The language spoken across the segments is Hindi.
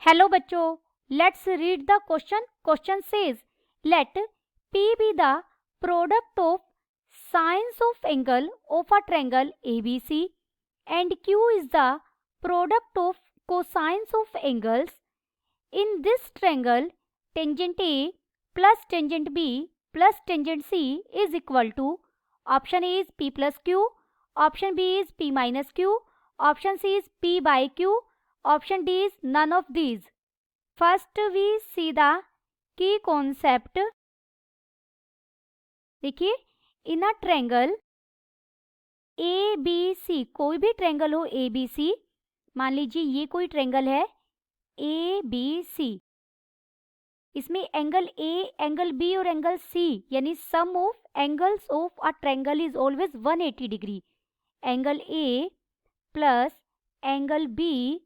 हेलो बच्चों, let's read the question. Question says late P be the product of sines of angle of a triangle ABC and Q is the product of cosines of angles. In this triangle, tangent A plus tangent B plus tangent C is equal to option A is P plus Q, option B is P minus Q, option C is P by Q, option D is none of these. First we see the key concept. देखिए, इन अ ट्रायंगल ए बी सी, कोई भी ट्रायंगल हो ए बी सी, मान लीजिए ये कोई ट्रायंगल है ए बी सी, इसमें एंगल ए, एंगल बी और एंगल सी यानी sum of angles of a triangle is always 180 degree. Angle A plus angle B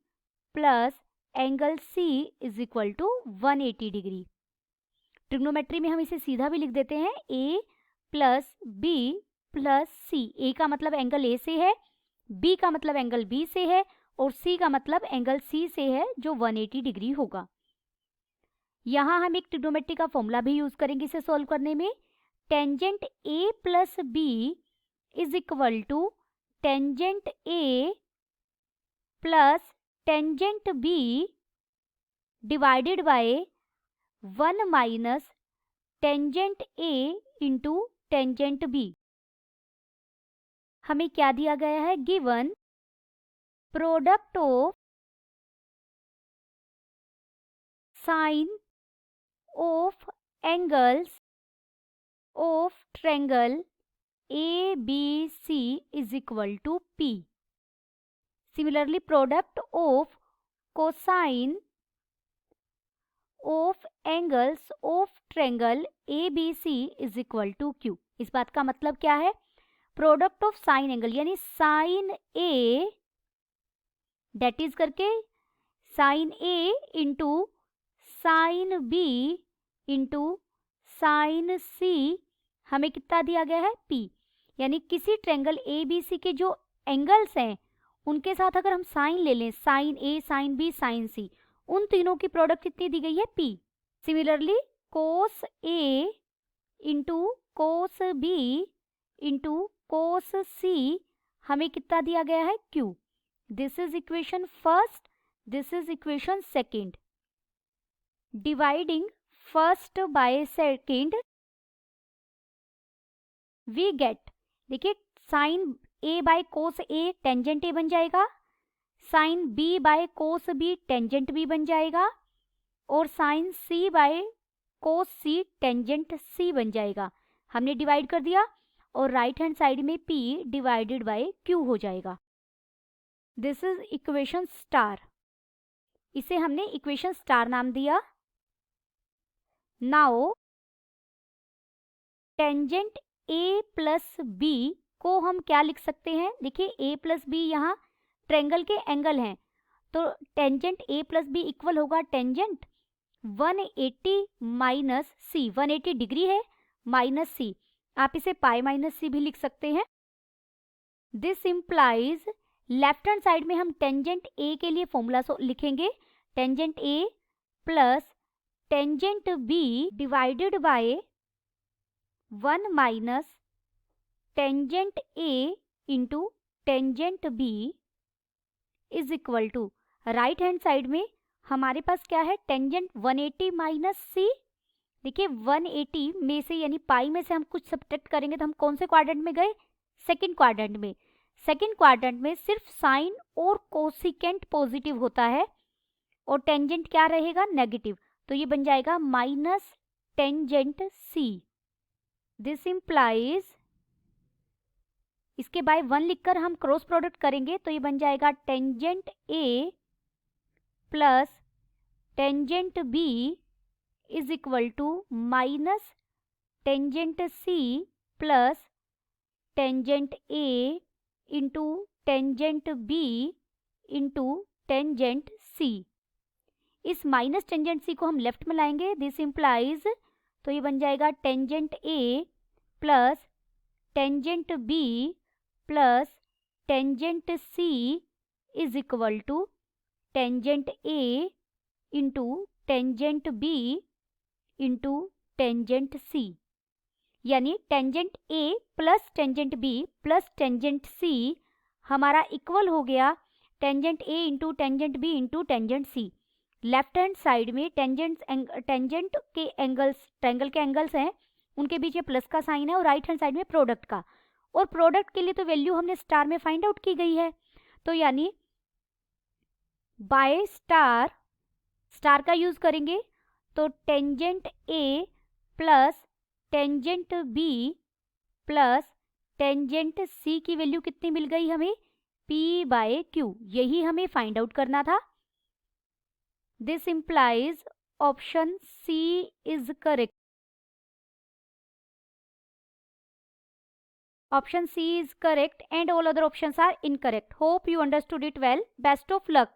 plus angle C is equal to 180 degree. Trigonometry में हम इसे सीधा भी लिख देते हैं A plus B plus C. A का मतलब एंगल ए से है, बी का मतलब एंगल बी से है और सी का मतलब एंगल सी से है जो 180 डिग्री होगा. यहाँ हम एक ट्रिग्नोमेट्री का फॉर्मूला भी यूज करेंगे इसे सॉल्व करने में. Tangent A plus B is equal to tangent A plus tangent B divided by 1 minus tangent A into tangent B. हमें क्या दिया गया है? Given product of sine of angles of triangle A B C is equal to P. Similarly product of cosine of angles of triangle A B C is equal to Q. इस बात का मतलब क्या है? प्रोडक्ट ऑफ साइन एंगल यानी साइन ए डेट इज करके sine A into sine B into sine C हमें कितना दिया गया है? पी. यानी किसी ट्रायंगल ए बी सी के जो एंगल्स हैं उनके साथ अगर हम साइन ले लें, sine A, sine B, sine C, उन तीनों की प्रोडक्ट कितनी दी गई है? P. Similarly cos A into cos B into cos C हमें कितना दिया गया है? Q. This is equation first, this is equation second. Dividing first by second we get, देखिए sine A by cos A tangent A बन जाएगा, sine B by cos B tangent B बन जाएगा और साइन सी bye cos C tangent C बन जाएगा. हमने डिवाइड कर दिया और राइट हैंड साइड में p डिवाइडेड बाय q हो जाएगा. This is equation star. इसे हमने इक्वेशन स्टार नाम दिया. Now tangent a plus B को हम क्या लिख सकते हैं? देखिए a प्लस बी यहाँ ट्रायंगल के एंगल हैं, तो tangent a plus B equal होगा टेंजेंट 180 माइनस सी. 180 डिग्री है माइनस सी, आप इसे पाई माइनस सी भी लिख सकते हैं. This implies left hand side में हम टेंजेंट ए के लिए फॉर्मूला लिखेंगे. Tangent A plus tangent B divided by 1 minus tangent A into tangent B is equal to right hand side में हमारे पास क्या है? Tangent 180 minus C. देखिए 180 में से यानी पाई में से हम कुछ सब्ट्रैक्ट करेंगे तो हम कौन से क्वाड्रेंट में गए? सेकंड क्वाड्रेंट में. सेकंड क्वाड्रेंट में सिर्फ साइन और कोसिकेंट पॉजिटिव होता है और टेंजेंट क्या रहेगा? नेगेटिव. तो ये बन जाएगा minus tangent C. This implies, इसके बाय 1 लिखकर हम क्रॉस प्रोडक्ट करेंगे तो ये बन जाएगा tangent A plus tangent B is equal to minus tangent C plus tangent A into tangent B into tangent C. इस माइनस टेंजेंट सी को हम लेफ्ट में लाएंगे. दिस इम्प्लाइज, तो ये बन जाएगा tangent A plus tangent B plus tangent C is equal to tangent A into tangent B into tangent C, यानी tangent A plus tangent B plus tangent C हमारा इक्वल हो गया tangent A into tangent B into tangent C. Left hand side में टेंजेंट के एंगल्स, ट्रायंगल के एंगल्स हैं, उनके बीच ये प्लस का साइन है, और राइट हैंड साइड में प्रोडक्ट का, और प्रोडक्ट के लिए तो वैल्यू हमने स्टार में फाइंड आउट की गई है, तो यानी बाय स्टार का यूज करेंगे तो tangent A plus tangent B plus tangent C की वैल्यू कितनी मिल गई हमें, P बाय Q, यही हमें फाइंड आउट करना था। This implies option C is correct. Option C is correct and all other options are incorrect. Hope you understood it well. Best of luck.